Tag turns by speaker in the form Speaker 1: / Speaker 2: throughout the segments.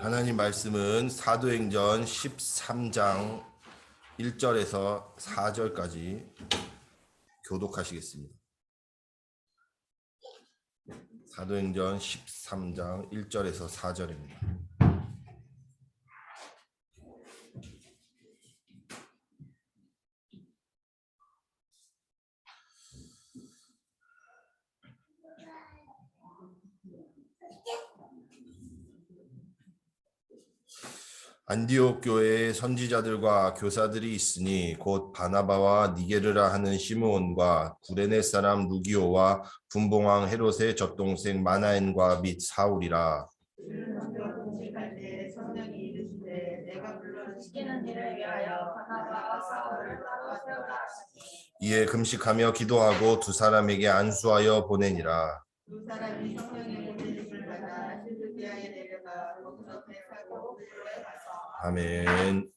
Speaker 1: 하나님 말씀은 사도행전 13장 1절에서 4절까지 교독하시겠습니다. 사도행전 13장 1절에서 4절입니다. 안디옥 교회에 선지자들과 교사들이 있으니 곧 바나바와 니게르라 하는 시므온과 구레네 사람 루기오와 분봉왕 헤롯의 젖동생 마나엔과 및 사울이라. 이에 금식하며 기도하고 두 사람에게 안수하여 보내니라. 두 사람이 성령의 보내심을 받아 실루기아에 내려가 거기서 배사고 아멘.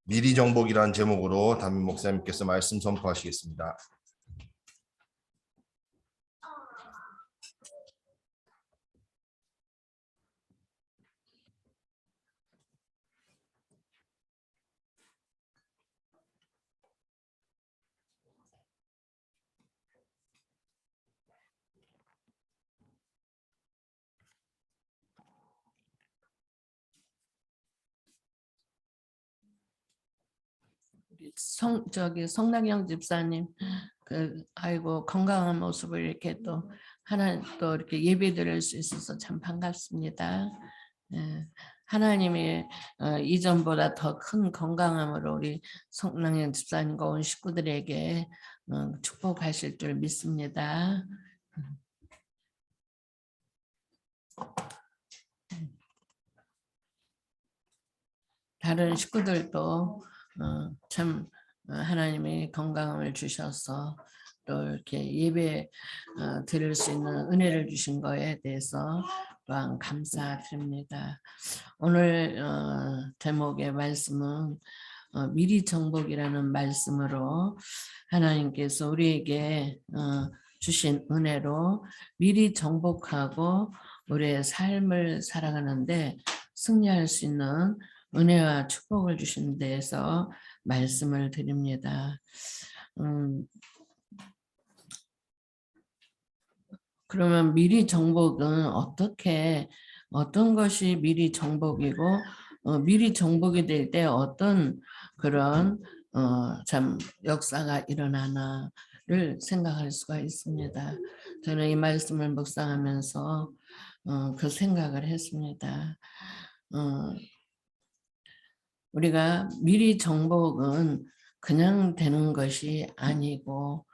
Speaker 1: 미리 정복이라는 제목으로 담임 목사님께서 말씀 선포하시겠습니다.
Speaker 2: 성낙영 집사님, 아이고 건강한 모습을 이렇게 또 하나 또 이렇게 예배 드릴 수 있어서 참 반갑습니다. 하나님이 이전보다 더 큰 건강함으로 우리 성낙영 집사님과 온 식구들에게 축복하실 줄 믿습니다. 다른 식구들도 참 하나님이 건강함을 주셔서 또 이렇게 예배 드릴 수 있는 은혜를 주신 거에 대해서 또한 감사드립니다. 오늘 제목의 말씀은 미리 정복이라는 말씀으로 하나님께서 우리에게 주신 은혜로 미리 정복하고 우리의 삶을 살아가는데 승리할 수 있는 은혜와 축복을 주신 데에서 말씀을 드립니다. 그러면 미리 정복은 어떤 것이 미리 정복이고 미리 정복이 될 때 어떤 그런 참 역사가 일어나나를 생각할 수가 있습니다. 저는 이 말씀을 묵상하면서 그 생각을 했습니다. 우리가 미리 정복은 그냥 되는 것이 아니고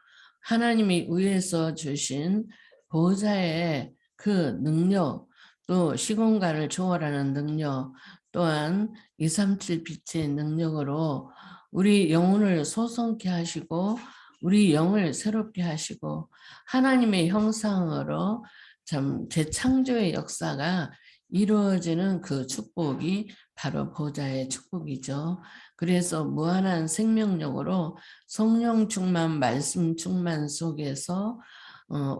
Speaker 2: 하나님이 위에서 주신 보호자의 그 능력, 또 시공간을 초월하는 능력, 또한 237 빛의 능력으로 우리 영혼을 소성케 하시고 우리 영을 새롭게 하시고 하나님의 형상으로 참 재창조의 역사가 이루어지는 그 축복이 바로 보호자의 축복이죠. 그래서 무한한 생명력으로 성령 충만, 말씀 충만 속에서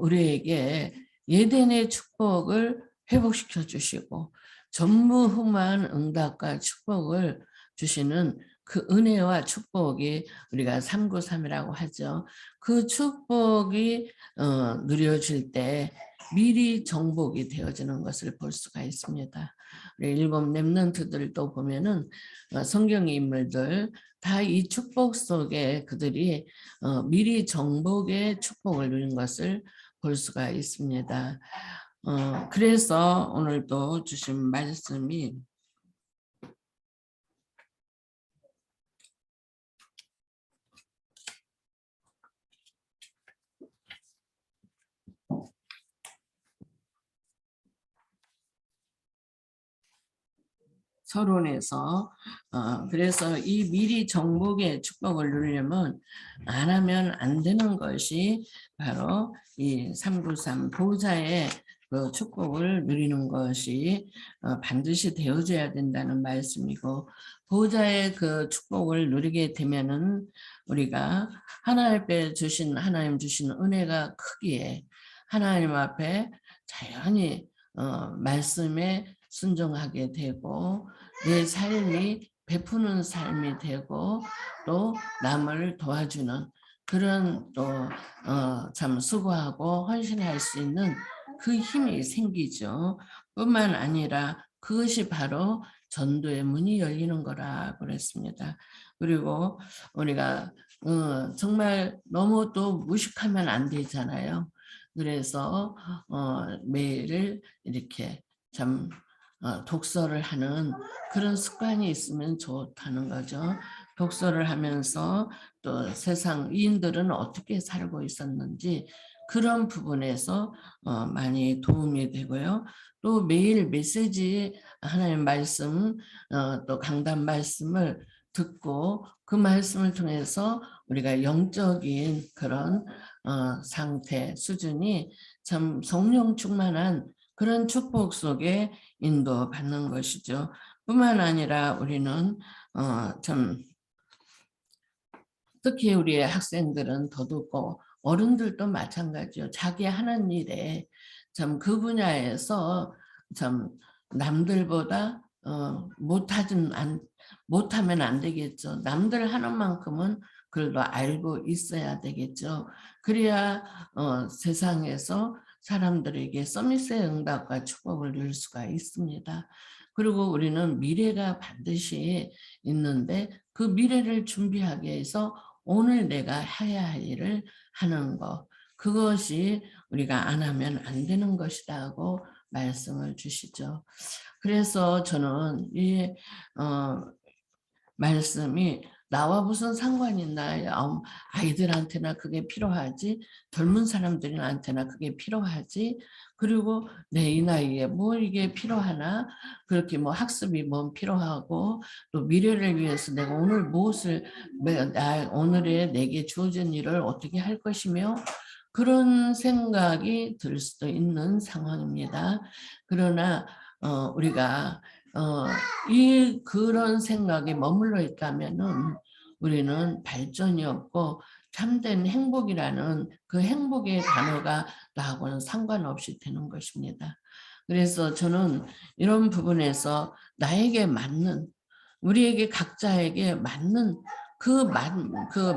Speaker 2: 우리에게 예덴의 축복을 회복시켜 주시고 전무후무한 응답과 축복을 주시는 그 은혜와 축복이 우리가 393이라고 하죠. 그 축복이 누려질 때 미리 정복이 되어지는 것을 볼 수가 있습니다. 일곱 렘넌트들도 보면은 성경의 인물들 다 이 축복 속에 그들이 미리 정복의 축복을 누린 것을 볼 수가 있습니다. 그래서 오늘도 주신 말씀이 서론에서 그래서 이 미리 정복의 축복을 누리려면 안 하면 안 되는 것이 바로 이 393 보호자의 그 축복을 누리는 것이 반드시 되어져야 된다는 말씀이고 보호자의 그 축복을 누리게 되면은 우리가 하나님 주신 은혜가 크기에 하나님 앞에 자연히 말씀에 순종하게 되고 내 삶이 베푸는 삶이 되고 또 남을 도와주는 그런 또 참 수고하고 헌신할 수 있는 그 힘이 생기죠. 뿐만 아니라 그것이 바로 전도의 문이 열리는 거라 그랬습니다. 그리고 우리가 정말 너무 또 무식하면 안 되잖아요. 그래서 매일 이렇게 참 독서를 하는 그런 습관이 있으면 좋다는 거죠. 독서를 하면서 또 세상 위인들은 어떻게 살고 있었는지 그런 부분에서 많이 도움이 되고요. 또 매일 메시지 하나님 말씀 또 강단 말씀을 듣고 그 말씀을 통해서 우리가 영적인 그런 상태 수준이 참 성령 충만한 그런 축복 속에 인도받는 것이죠. 뿐만 아니라 우리는 참 특히 우리의 학생들은 더더욱 어른들도 마찬가지요. 자기 하는 일에 참 그 분야에서 참 남들보다 못하면 안 되겠죠. 남들 하는 만큼은 그래도 알고 있어야 되겠죠. 그래야 세상에서 사람들에게 서밋의 응답과 축복을 누릴 수가 있습니다. 그리고 우리는 미래가 반드시 있는데 그 미래를 준비하기 위해서 오늘 내가 해야 할 일을 하는 것, 그것이 우리가 안 하면 안 되는 것이라고 말씀을 주시죠. 그래서 저는 이 말씀이 나와 무슨 상관이 있나, 아이들한테나 그게 필요하지, 젊은 사람들한테나 그게 필요하지, 그리고 내 이 나이에 뭐 이게 필요하나, 그렇게 뭐 학습이 뭐 필요하고 또 미래를 위해서 내가 오늘 무엇을 오늘의 내게 주어진 일을 어떻게 할 것이며 그런 생각이 들 수도 있는 상황입니다. 그러나 우리가 그런 생각에 머물러 있다면은 우리는 발전이 없고 참된 행복이라는 그 행복의 단어가 나하고는 상관없이 되는 것입니다. 그래서 저는 이런 부분에서 나에게 맞는, 우리에게 각자에게 맞는 그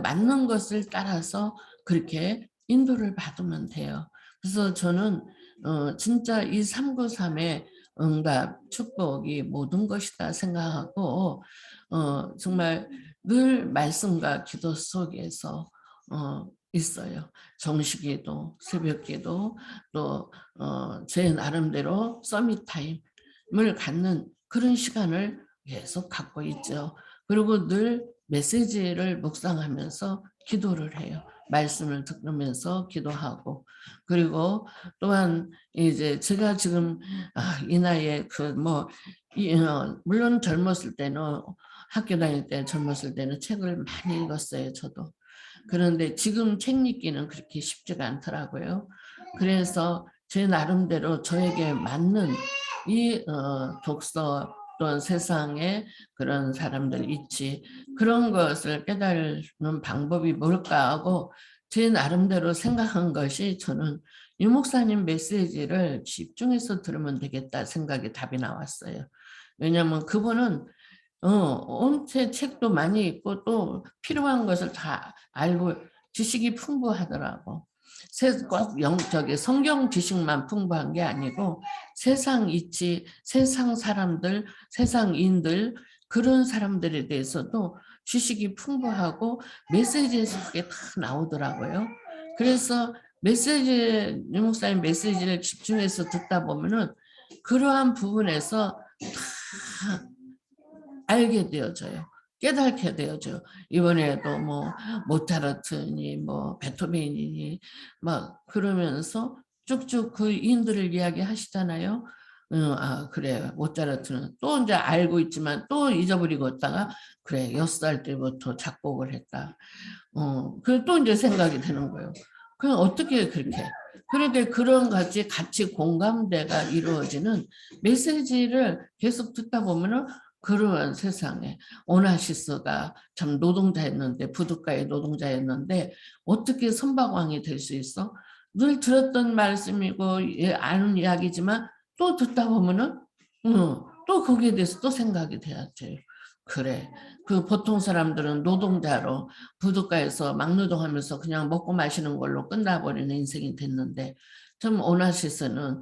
Speaker 2: 맞는 것을 따라서 그렇게 인도를 받으면 돼요. 그래서 저는 진짜 이 393의 응답, 축복이 모든 것이다 생각하고 정말 늘 말씀과 기도 속에서 있어요. 정식기도, 새벽기도, 또 제 나름대로 서밋 타임을 갖는 그런 시간을 계속 갖고 있죠. 그리고 늘 메시지를 묵상하면서 기도를 해요. 말씀을 들으면서 기도하고, 그리고 또한 이제 제가 지금 이 나이에 물론 젊었을 때는 학교 다닐 때 젊었을 때는 책을 많이 읽었어요. 저도. 그런데 지금 책 읽기는 그렇게 쉽지가 않더라고요. 그래서 제 나름대로 저에게 맞는 이 독서 또는 세상에 그런 사람들 있지, 그런 것을 깨달는 방법이 뭘까 하고 제 나름대로 생각한 것이, 저는 이 목사님 메시지를 집중해서 들으면 되겠다 생각이 답이 나왔어요. 왜냐하면 그분은 온체 책도 많이 읽고 또 필요한 것을 다 알고 지식이 풍부하더라고. 꼭 성경 지식만 풍부한 게 아니고 세상 이치, 세상 사람들, 세상인들, 그런 사람들에 대해서도 지식이 풍부하고 메시지에서 그게 다 나오더라고요. 그래서 유 목사님 메시지를 집중해서 듣다 보면은 그러한 부분에서 다 알게 되어져요. 깨닫게 되어져요. 이번에도 뭐 모차르트니 뭐 베토벤이니 막 그러면서 쭉쭉 그 인들을 이야기하시잖아요. 그래, 모차르트는 또 이제 알고 있지만 또 잊어버리고 있다가, 그래 6살 때부터 작곡을 했다. 그래 또 이제 생각이 드는 거예요. 그럼 어떻게 그렇게? 그런데 그런 같이 공감대가 이루어지는 메시지를 계속 듣다 보면은, 그러한 세상에 오나시스가 참 노동자였는데, 부둣가의 노동자였는데 어떻게 선박왕이 될 수 있어? 늘 들었던 말씀이고 아는 이야기지만 또 듣다 보면은 또 거기에 대해서 또 생각이 돼야 돼요. 그래. 그 보통 사람들은 노동자로 부둣가에서 막노동하면서 그냥 먹고 마시는 걸로 끝나버리는 인생이 됐는데 좀 오나시스는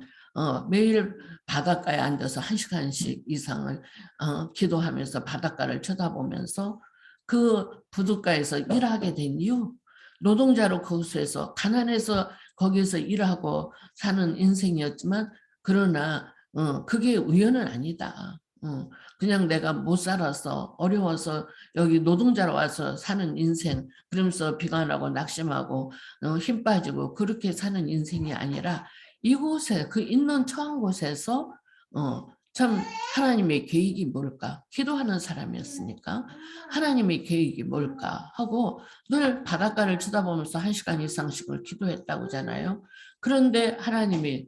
Speaker 2: 매일 바닷가에 앉아서 1시간씩 이상을 기도하면서 바닷가를 쳐다보면서 그 부둣가에서 일하게 된 이유, 노동자로 거기서 가난해서 거기서 일하고 사는 인생이었지만 그러나 그게 우연은 아니다. 그냥 내가 못 살아서 어려워서 여기 노동자로 와서 사는 인생, 그러면서 비관하고 낙심하고 힘 빠지고 그렇게 사는 인생이 아니라 이곳에 그 있는 처한 곳에서 참 하나님의 계획이 뭘까? 기도하는 사람이었으니까 하나님의 계획이 뭘까 하고 늘 바닷가를 쳐다보면서 1시간 이상씩을 기도했다고잖아요. 그런데 하나님이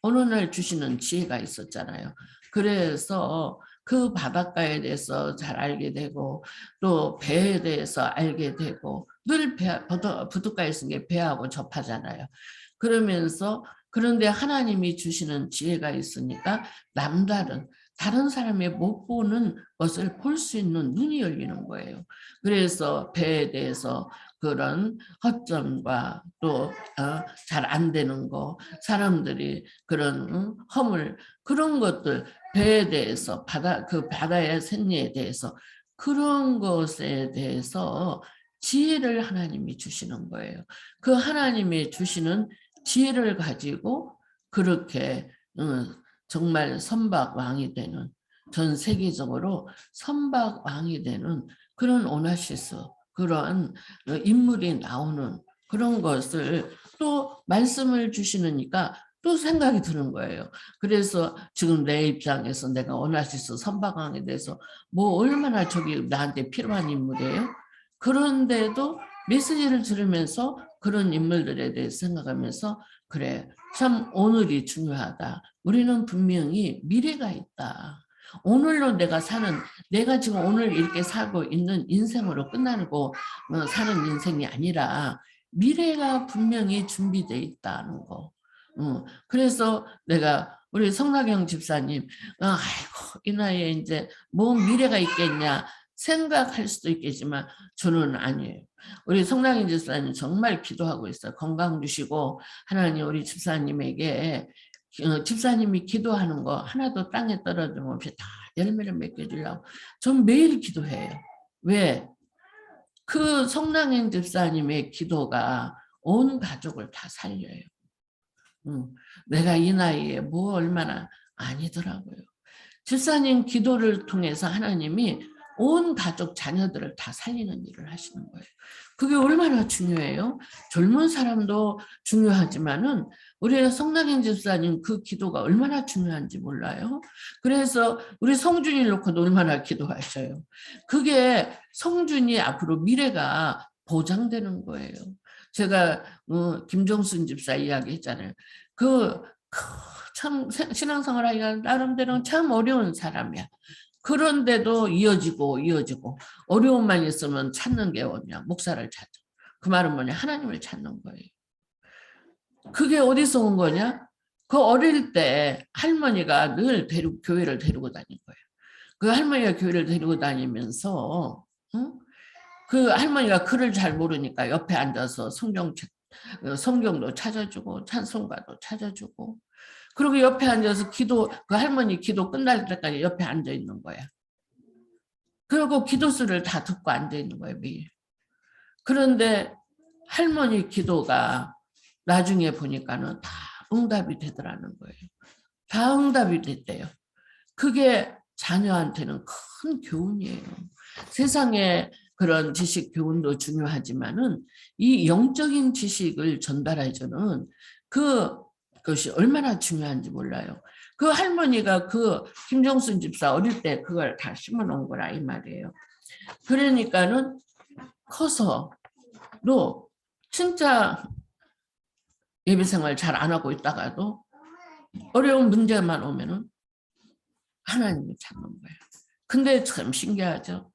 Speaker 2: 어느 날 주시는 지혜가 있었잖아요. 그래서 그 바닷가에 대해서 잘 알게 되고 또 배에 대해서 알게 되고 늘 부둣가에 있는 게 배하고 접하잖아요. 그러면서 그런데 하나님이 주시는 지혜가 있으니까 남다른 다른 사람이 못 보는 것을 볼 수 있는 눈이 열리는 거예요. 그래서 배에 대해서 그런 허점과 또 잘 안 되는 거, 사람들이 그런 허물 그런 것들 배에 대해서 그 바다의 생리에 대해서 그런 것에 대해서 지혜를 하나님이 주시는 거예요. 그 하나님이 주시는 지혜를 가지고 그렇게 정말 선박왕이 되는 전 세계적으로 선박왕이 되는 그런 오나시스 그런 인물이 나오는 그런 것을 또 말씀을 주시니까 또 생각이 드는 거예요. 그래서 지금 내 입장에서 내가 오나시스 선박왕에 대해서 뭐 얼마나 저기 나한테 필요한 인물이에요. 그런데도 메시지를 들으면서 그런 인물들에 대해 생각하면서 그래 참 오늘이 중요하다. 우리는 분명히 미래가 있다. 오늘로 내가 지금 오늘 이렇게 살고 있는 인생으로 끝나고 사는 인생이 아니라 미래가 분명히 준비되어 있다는 거. 그래서 내가 우리 성락영 집사님 아이고 이 나이에 이제 뭐 미래가 있겠냐 생각할 수도 있겠지만 저는 아니에요. 우리 성락영 집사님 정말 기도하고 있어요. 건강 주시고 하나님 우리 집사님에게 집사님이 기도하는 거 하나도 땅에 떨어짐 없이 다 열매를 맺게 주려고 전 매일 기도해요. 왜? 그 성랑행 집사님의 기도가 온 가족을 다 살려요. 내가 이 나이에 뭐 얼마나 아니더라고요. 집사님 기도를 통해서 하나님이 온 가족 자녀들을 다 살리는 일을 하시는 거예요. 그게 얼마나 중요해요. 젊은 사람도 중요하지만은 우리 성낙인 집사님 그 기도가 얼마나 중요한지 몰라요. 그래서 우리 성준이 놓고도 얼마나 기도하셔요. 그게 성준이 앞으로 미래가 보장되는 거예요. 제가 김종순 집사 이야기 했잖아요. 참 신앙생활 하기가 나름대로 참 어려운 사람이야. 그런데도 이어지고 어려움만 있으면 찾는 게 뭐냐 목사를 찾아. 그 말은 뭐냐 하나님을 찾는 거예요. 그게 어디서 온 거냐? 그 어릴 때 할머니가 늘 교회를 데리고 다닌 거예요. 그 할머니가 교회를 데리고 다니면서 그 할머니가 글을 잘 모르니까 옆에 앉아서 성경도 찾아주고 찬송가도 찾아주고 그리고 옆에 앉아서 그 할머니 기도 끝날 때까지 옆에 앉아 있는 거야. 그리고 기도수를 다 듣고 앉아 있는 거예요, 매일. 그런데 할머니 기도가 나중에 보니까는 다 응답이 되더라는 거예요. 다 응답이 됐대요. 그게 자녀한테는 큰 교훈이에요. 세상에 그런 지식 교훈도 중요하지만은 이 영적인 지식을 전달해주는 그것이 얼마나 중요한지 몰라요. 그 할머니가 그 김정순 집사 어릴 때 그걸 다 심어놓은 거라 이 말이에요. 그러니까는 커서도 진짜 예배생활 잘 안 하고 있다가도 어려운 문제만 오면은 하나님을 찾는 거예요. 근데 참 신기하죠.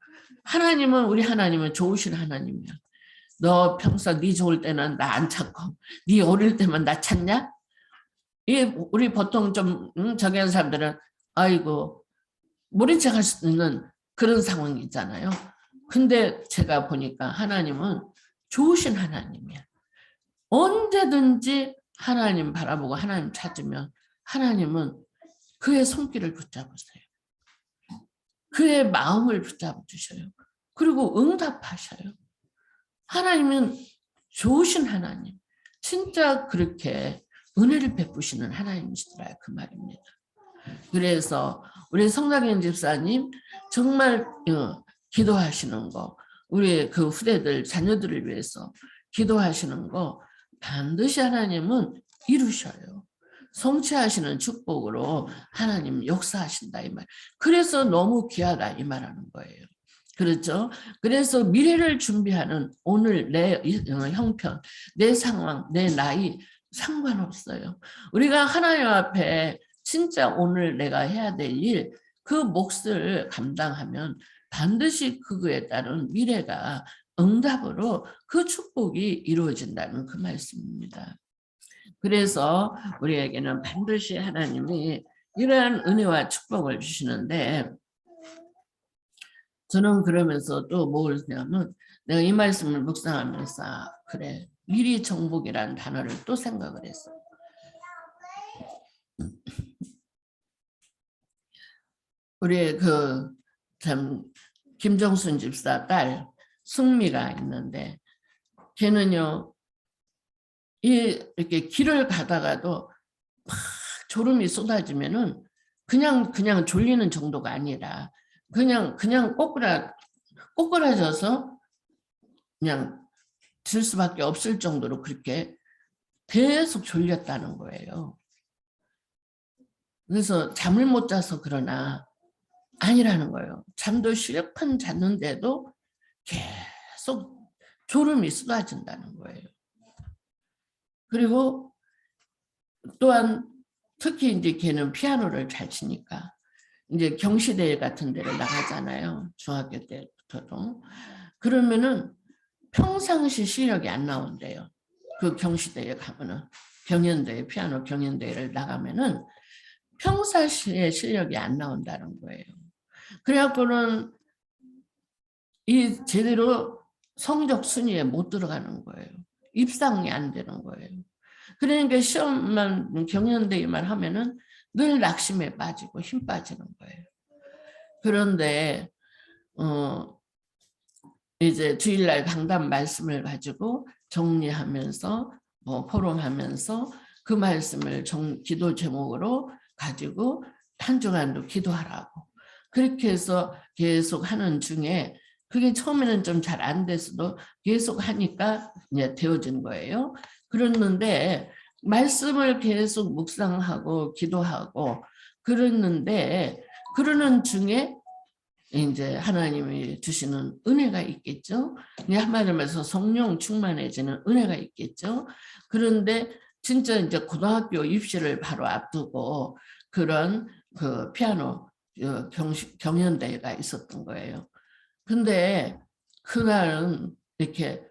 Speaker 2: 우리 하나님은 좋으신 하나님이야. 너 평소 네 좋을 때는 나 안 찾고 네 어릴 때만 나 찾냐? 우리 보통 좀 저기 하는 사람들은 아이고 모른 척 할 수 있는 그런 상황이 있잖아요. 근데 제가 보니까 하나님은 좋으신 하나님이야. 언제든지 하나님 바라보고 하나님 찾으면 하나님은 그의 손길을 붙잡으세요. 그의 마음을 붙잡아 주셔요. 그리고 응답하셔요. 하나님은 좋으신 하나님. 진짜 그렇게 은혜를 베푸시는 하나님이시더라 그 말입니다. 그래서 우리 성당현 집사님 정말 기도하시는 거, 우리 그 후대들 자녀들을 위해서 기도하시는 거 반드시 하나님은 이루셔요. 성취하시는 축복으로 하나님 역사하신다 이 말. 그래서 너무 귀하다 이 말하는 거예요. 그렇죠? 그래서 미래를 준비하는 오늘 내 형편, 내 상황, 내 나이 상관없어요. 우리가 하나님 앞에 진짜 오늘 내가 해야 될 일, 그 몫을 감당하면 반드시 그거에 따른 미래가 응답으로 그 축복이 이루어진다는 그 말씀입니다. 그래서 우리에게는 반드시 하나님이 이러한 은혜와 축복을 주시는데 저는 그러면서 또 뭘 하냐면 내가 이 말씀을 묵상하면서 그래 미리 정복이라는 단어를 또 생각을 했어. 우리 그 참 김정순 집사 딸 승미가 있는데 걔는요 이렇게 길을 가다가도 막 졸음이 쏟아지면은 그냥 졸리는 정도가 아니라 그냥 꼬꾸라져서 그냥 들 수밖에 없을 정도로 그렇게 계속 졸렸다는 거예요. 그래서 잠을 못 자서 그러나 아니라는 거예요. 잠도 실컷 잤는데도 계속 졸음이 쏟아진다는 거예요. 그리고 또한 특히 이제 걔는 피아노를 잘 치니까 이제 경시대회 같은 데를 나가잖아요. 중학교 때부터도. 그러면은 평상시 실력이 안 나온대요. 그 경시대회 가면은 경연대회, 피아노 경연대회를 나가면은 평상시에 실력이 안 나온다는 거예요. 그래갖고는 이 제대로 성적 순위에 못 들어가는 거예요. 입상이 안 되는 거예요. 그러니까 시험만 경연대회만 하면은 늘 낙심에 빠지고 힘 빠지는 거예요. 그런데 이제 주일날 강단 말씀을 가지고 정리하면서 포럼하면서 그 말씀을 기도 제목으로 가지고 한 주간도 기도하라고 그렇게 해서 계속 하는 중에 그게 처음에는 좀 잘 안 됐어도 계속 하니까 이제 되어진 거예요. 그랬는데 말씀을 계속 묵상하고 기도하고 그랬는데 그러는 중에 이제 하나님이 주시는 은혜가 있겠죠. 한마디로 말해서 성령 충만해지는 은혜가 있겠죠. 그런데 진짜 이제 고등학교 입시를 바로 앞두고 그런 그 피아노 경연대회가 있었던 거예요. 근데 그날은 이렇게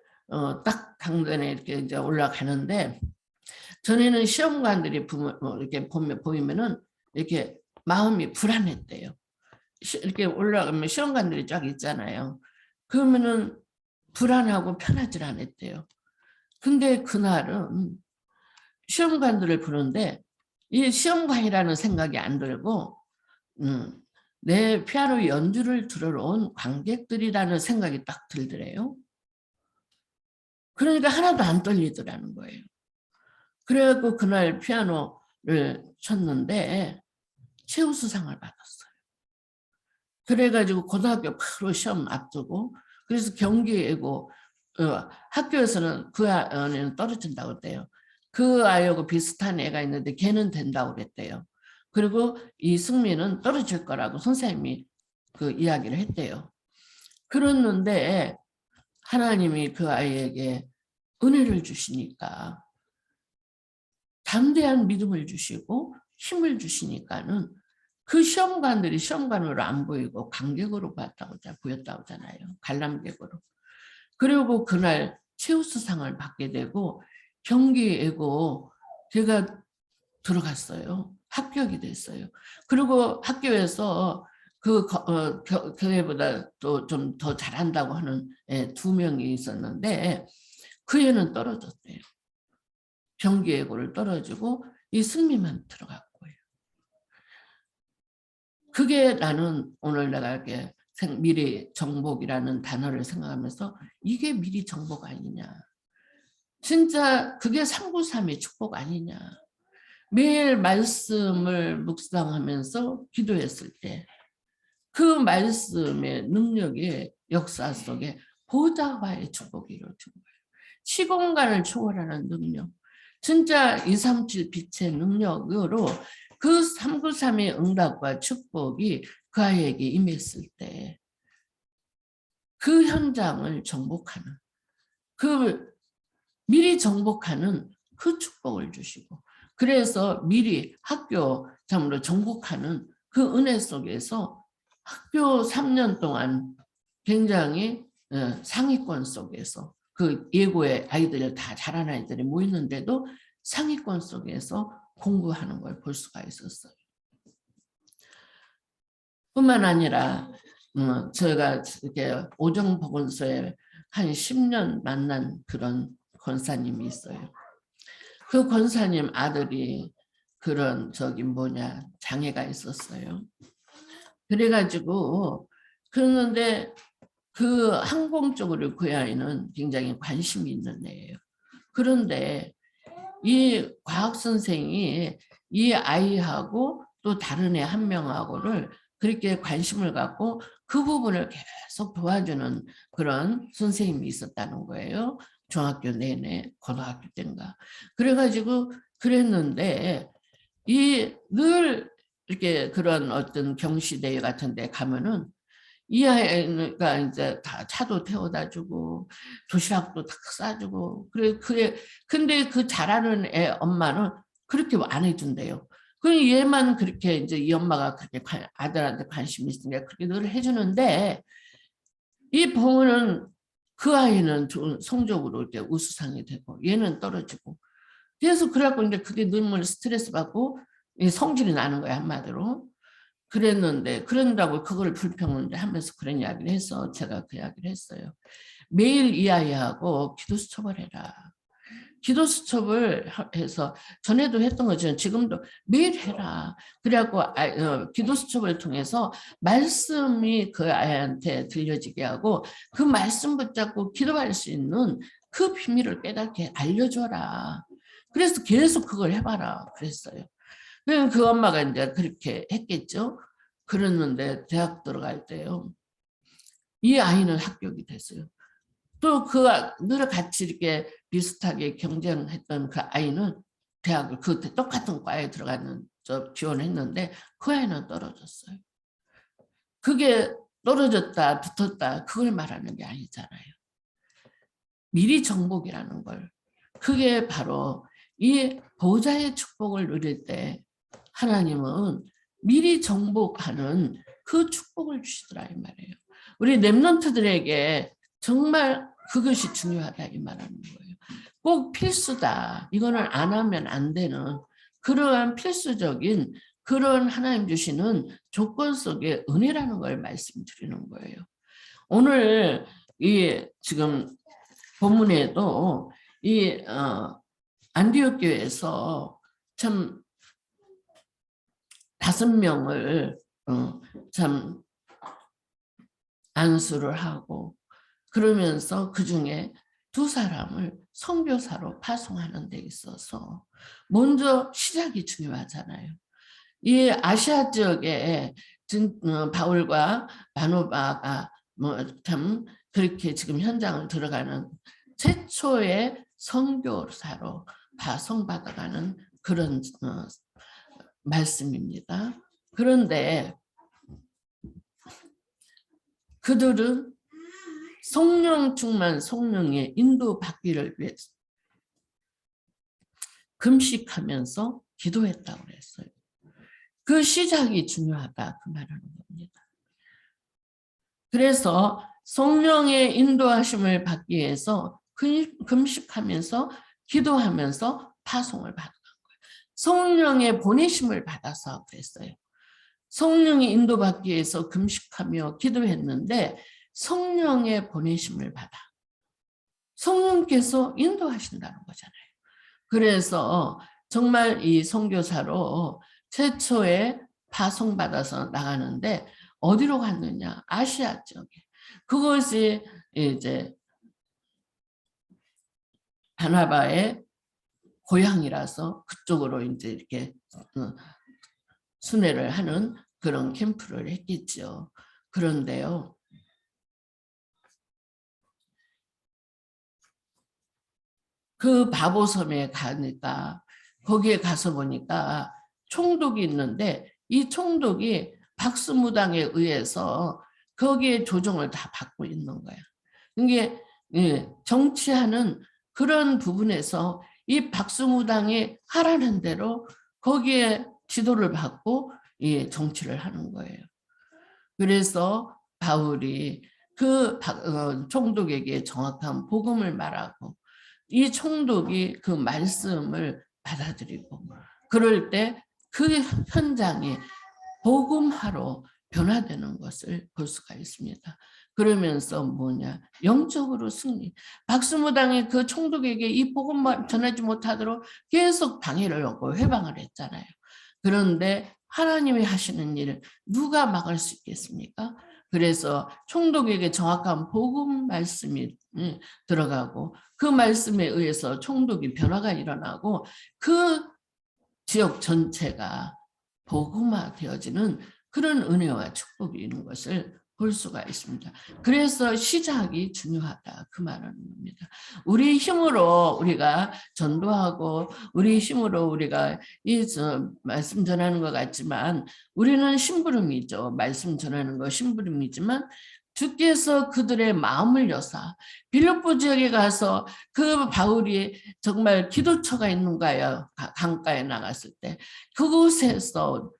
Speaker 2: 딱 당근에 이렇게 이제 올라가는데 전에는 시험관들이 이렇게 보이면은 이렇게 마음이 불안했대요. 이렇게 올라가면 시험관들이 쫙 있잖아요. 그러면은 불안하고 편하지 않았대요. 근데 그날은 시험관들을 보는데 이 시험관이라는 생각이 안 들고 내 피아노 연주를 들으러 온 관객들이라는 생각이 딱 들더래요. 그러니까 하나도 안 떨리더라는 거예요. 그래갖고 그날 피아노를 쳤는데 최우수상을 받았어요. 그래가지고 고등학교 바로 시험 앞두고 그래서 경기예고 학교에서는 그 아이는 떨어진다고 그랬대요. 그 아이하고 비슷한 애가 있는데 걔는 된다고 그랬대요. 그리고 이 승민은 떨어질 거라고 선생님이 그 이야기를 했대요. 그랬는데 하나님이 그 아이에게 은혜를 주시니까 담대한 믿음을 주시고 힘을 주시니까는 그 시험관들이 시험관으로 안 보이고 관객으로 보였다고 하잖아요. 관람객으로. 그리고 그날 최우수상을 받게 되고 경기예고 걔가 들어갔어요. 합격이 됐어요. 그리고 학교에서 그 교회보다 또 좀 더 잘한다고 하는 애 2명이 있었는데 그 애는 떨어졌대요. 병기예고를 떨어지고 이 승리만 들어갔고요. 그게 나는 오늘 내가 이렇게 미리 정복이라는 단어를 생각하면서 이게 미리 정복 아니냐. 진짜 그게 393의 축복 아니냐. 매일 말씀을 묵상하면서 기도했을 때 그 말씀의 능력의 역사 속에 보좌와의 축복이 이루어진 거예요. 시공간을 초월하는 능력. 진짜 237 빛의 능력으로 그 393의 응답과 축복이 그 아이에게 임했을 때 그 현장을 정복하는, 그 미리 정복하는 그 축복을 주시고, 그래서 미리 학교 참으로 정복하는 그 은혜 속에서 학교 3년 동안 굉장히 상위권 속에서 그 예고의 아이들 다 잘하는 아이들이 모이는데도 상위권 속에서 공부하는 걸 볼 수가 있었어요. 뿐만 아니라 저희가 이렇게 오정복원소에 한 10년 만난 그런 권사님이 있어요. 그 권사님 아들이 그런 장애가 있었어요. 그래가지고 그런데 그 항공 쪽으로 그 아이는 굉장히 관심이 있는 애예요. 그런데 이 과학 선생이 이 아이하고 또 다른 애 1명하고를 그렇게 관심을 갖고 그 부분을 계속 도와주는 그런 선생님이 있었다는 거예요. 중학교 내내 고등학교 때인가. 그래가지고 그랬는데 늘 이렇게 그런 어떤 경시대회 같은 데 가면은 이 아이가 이제 다 차도 태워다 주고 도시락도 탁 싸주고 근데 그 잘하는 애 엄마는 그렇게 안 해준대요. 그럼 얘만 그렇게 이제 이 엄마가 그렇게 아들한테 관심이 있으니까 그렇게 늘 해주는데 이 부모는 그 아이는 좋은 성적으로 이렇게 우수상이 되고 얘는 떨어지고 그래서 그래갖고 이제 그게 너무 스트레스 받고 성질이 나는 거야 한마디로. 그랬는데 그런다고 그걸 불평을 하면서 그런 이야기를 해서 제가 그 이야기를 했어요. 매일 이 아이하고 기도 수첩을 해라. 기도 수첩을 해서 전에도 했던 거죠. 지금도 매일 해라. 그래갖고 기도 수첩을 통해서 말씀이 그 아이한테 들려지게 하고 그 말씀 붙잡고 기도할 수 있는 그 비밀을 깨닫게 알려줘라. 그래서 계속 그걸 해봐라 그랬어요. 그 엄마가 이제 그렇게 했겠죠. 그랬는데 대학 들어갈 때요. 이 아이는 합격이 됐어요. 또 늘 같이 이렇게 비슷하게 경쟁했던 그 아이는 대학을 그 똑같은 과에 들어가는 지원했는데 그 아이는 떨어졌어요. 그게 떨어졌다 붙었다 그걸 말하는 게 아니잖아요. 미리 정복이라는 걸. 그게 바로 이 보좌의 축복을 누릴 때 하나님은 미리 정복하는 그 축복을 주시더라 이 말이에요. 우리 렘넌트들에게 정말 그것이 중요하다 이 말하는 거예요. 꼭 필수다. 이거는 안 하면 안 되는 그러한 필수적인 그런 하나님 주시는 조건 속의 은혜라는 걸 말씀드리는 거예요. 오늘 이 지금 본문에도 이 안디옥 교회에서 참 5명을 참 안수를 하고 그러면서 그중에 2사람을 선교사로 파송하는 데 있어서 먼저 시작이 중요하잖아요. 이 아시아 지역에 바울과 바나바가 참 그렇게 지금 현장을 들어가는 최초의 선교사로 파송받아가는 그런 말씀입니다. 그런데 그들은 성령 충만 성령의 인도받기를 위해서 금식하면서 기도했다고 그랬어요. 그 시작이 중요하다 그 말하는 겁니다. 그래서 성령의 인도하심을 받기 위해서 금식하면서 기도하면서 파송을 받는 거예요. 성령의 보내심을 받아서 그랬어요. 성령이 인도받기 위해서 금식하며 기도했는데 성령의 보내심을 받아. 성령께서 인도하신다는 거잖아요. 그래서 정말 이 선교사로 최초에 파송받아서 나가는데 어디로 갔느냐? 아시아 쪽에. 그것이 이제 바나바의 고향이라서 그쪽으로 이제 이렇게 순회를 하는 그런 캠프를 했겠죠. 그런데요. 그 바보섬에 가니까 거기에 가서 보니까 총독이 있는데 이 총독이 박수무당에 의해서 거기에 조정을 다 받고 있는 거야. 이게 정치하는 그런 부분에서 이 박수무당이 하라는 대로 거기에 지도를 받고 정치를 하는 거예요. 그래서 바울이 그 총독에게 정확한 복음을 말하고 이 총독이 그 말씀을 받아들이고 그럴 때 그 현장이 복음화로 변화되는 것을 볼 수가 있습니다. 그러면서 뭐냐? 영적으로 승리. 박수무당이 그 총독에게 이 복음만 전하지 못하도록 계속 방해를 하고 회방을 했잖아요. 그런데 하나님이 하시는 일을 누가 막을 수 있겠습니까? 그래서 총독에게 정확한 복음 말씀이 들어가고 그 말씀에 의해서 총독이 변화가 일어나고 그 지역 전체가 복음화 되어지는 그런 은혜와 축복이 있는 것을 볼 수가 있습니다. 그래서 시작이 중요하다 그 말은 겁니다. 우리 힘으로 우리가 전도하고 우리 힘으로 우리가 말씀 전하는 것 같지만 우리는 심부름이죠. 말씀 전하는 거 심부름이지만 주께서 그들의 마음을 여사 빌립보 지역에 가서 그 바울이 정말 기도처가 있는가요? 강가에 나갔을 때 그곳에서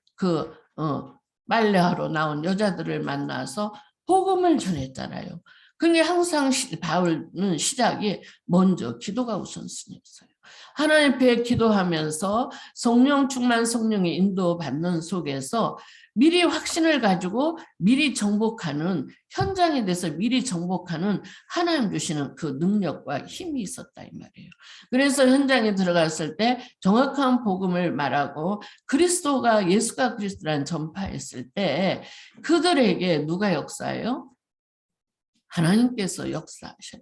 Speaker 2: 빨래하러 나온 여자들을 만나서 복음을 전했잖아요. 그게 항상 바울은 시작이 먼저 기도가 우선순위였어요. 하나님 앞에 기도하면서 성령 충만 성령의 인도받는 속에서 미리 확신을 가지고 미리 정복하는 현장에 대해서 미리 정복하는 하나님 주시는 그 능력과 힘이 있었다 이 말이에요. 그래서 현장에 들어갔을 때 정확한 복음을 말하고 그리스도가 예수가 그리스도라는 전파했을 때 그들에게 누가 역사해요? 하나님께서 역사하셔요.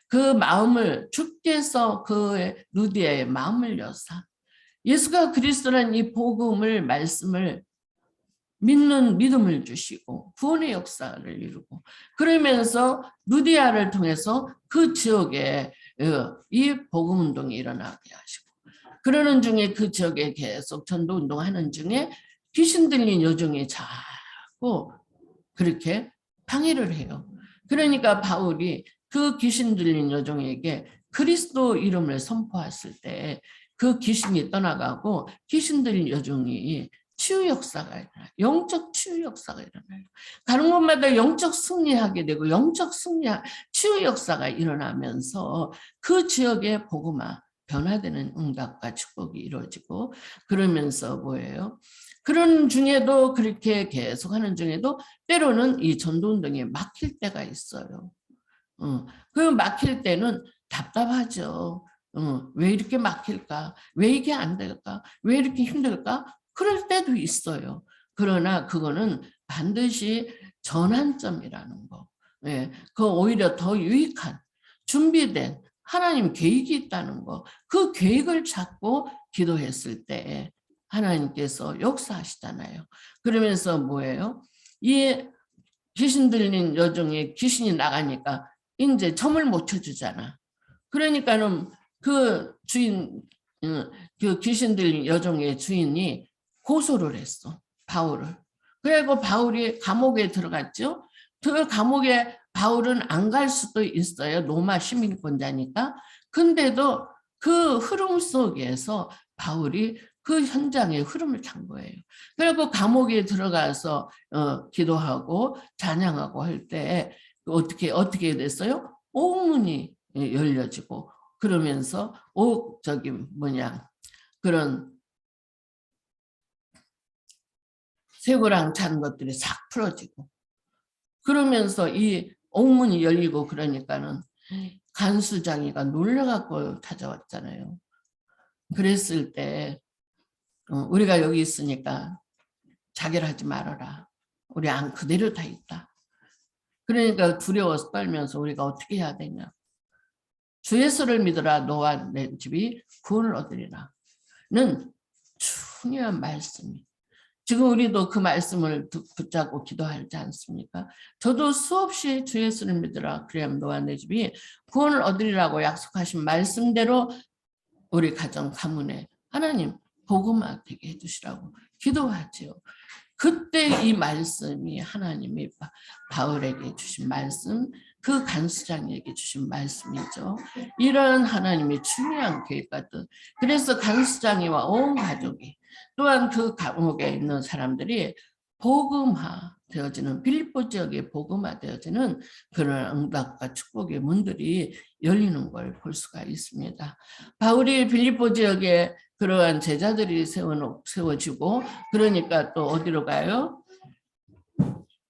Speaker 2: 그 마음을 주께서 그의 루디아의 마음을 여사 예수가 그리스도라는 이 복음을 말씀을 믿는 믿음을 주시고 구원의 역사를 이루고 그러면서 루디아를 통해서 그 지역에 이 복음 운동이 일어나게 하시고 그러는 중에 그 지역에 계속 전도 운동하는 중에 귀신 들린 여종이 자꾸 그렇게 방해를 해요. 그러니까 바울이 그 귀신 들린 여종에게 그리스도 이름을 선포했을 때 그 귀신이 떠나가고 귀신 들린 여종이 치유 역사가 일어나요. 영적 치유 역사가 일어나요. 가는 곳마다 영적 승리하게 되고 영적 치유 역사가 일어나면서 그 지역의 복음화 변화되는 응답과 축복이 이루어지고 그러면서 뭐예요? 그런 중에도 그렇게 계속하는 중에도 때로는 이 전도운동에 막힐 때가 있어요. 그 막힐 때는 답답하죠. 왜 이렇게 막힐까? 왜 이게 안 될까? 왜 이렇게 힘들까? 그럴 때도 있어요. 그러나 그거는 반드시 전환점이라는 거. 예, 그 오히려 더 유익한 준비된 하나님 계획이 있다는 거. 그 계획을 찾고 기도했을 때 하나님께서 역사하시잖아요. 그러면서 뭐예요? 이 귀신 들린 여종에 귀신이 나가니까 이제 점을 못 쳐주잖아. 그러니까는 그 주인, 그 귀신 들린 여종의 주인이 고소를 했어. 바울을. 그리고 바울이 감옥에 들어갔죠. 그 감옥에 바울은 안 갈 수도 있어요. 로마 시민권자니까. 근데도 그 흐름 속에서 바울이 그 현장의 흐름을 탄 거예요. 그리고 감옥에 들어가서 기도하고 찬양하고 할 때 어떻게 됐어요? 오문이 열려지고 그러면서 그런 쇠고랑 찬 것들이 싹 풀어지고 그러면서 이 옥문이 열리고 그러니까는 간수장이가 놀라갖고 찾아왔잖아요. 그랬을 때 우리가 여기 있으니까 자결하지 말아라. 우리 안 그대로 다 있다. 그러니까 두려워서 떨면서 우리가 어떻게 해야 되냐. 주 예수를 믿으라 너와 내 집이 구원을 얻으리라. 는 중요한 말씀이. 지금 우리도 그 말씀을 붙잡고 기도하지 않습니까? 저도 수없이 주 예수를 믿으라 그래야 너와 내 집이 구원을 얻으리라고 약속하신 말씀대로 우리 가정 가문에 하나님 복음화 되게 해주시라고 기도하지요. 그때 이 말씀이 하나님이 바울에게 주신 말씀, 그 간수장에게 주신 말씀이죠. 이런 하나님의 중요한 계획같은. 그래서 간수장이와 온 가족이 또한 그 감옥에 있는 사람들이 복음화 되어지는 빌립보 지역에 복음화 되어지는 그런 응답과 축복의 문들이 열리는 걸 볼 수가 있습니다. 바울이 빌립보 지역에 그러한 제자들이 세워지고 그러니까 또 어디로 가요?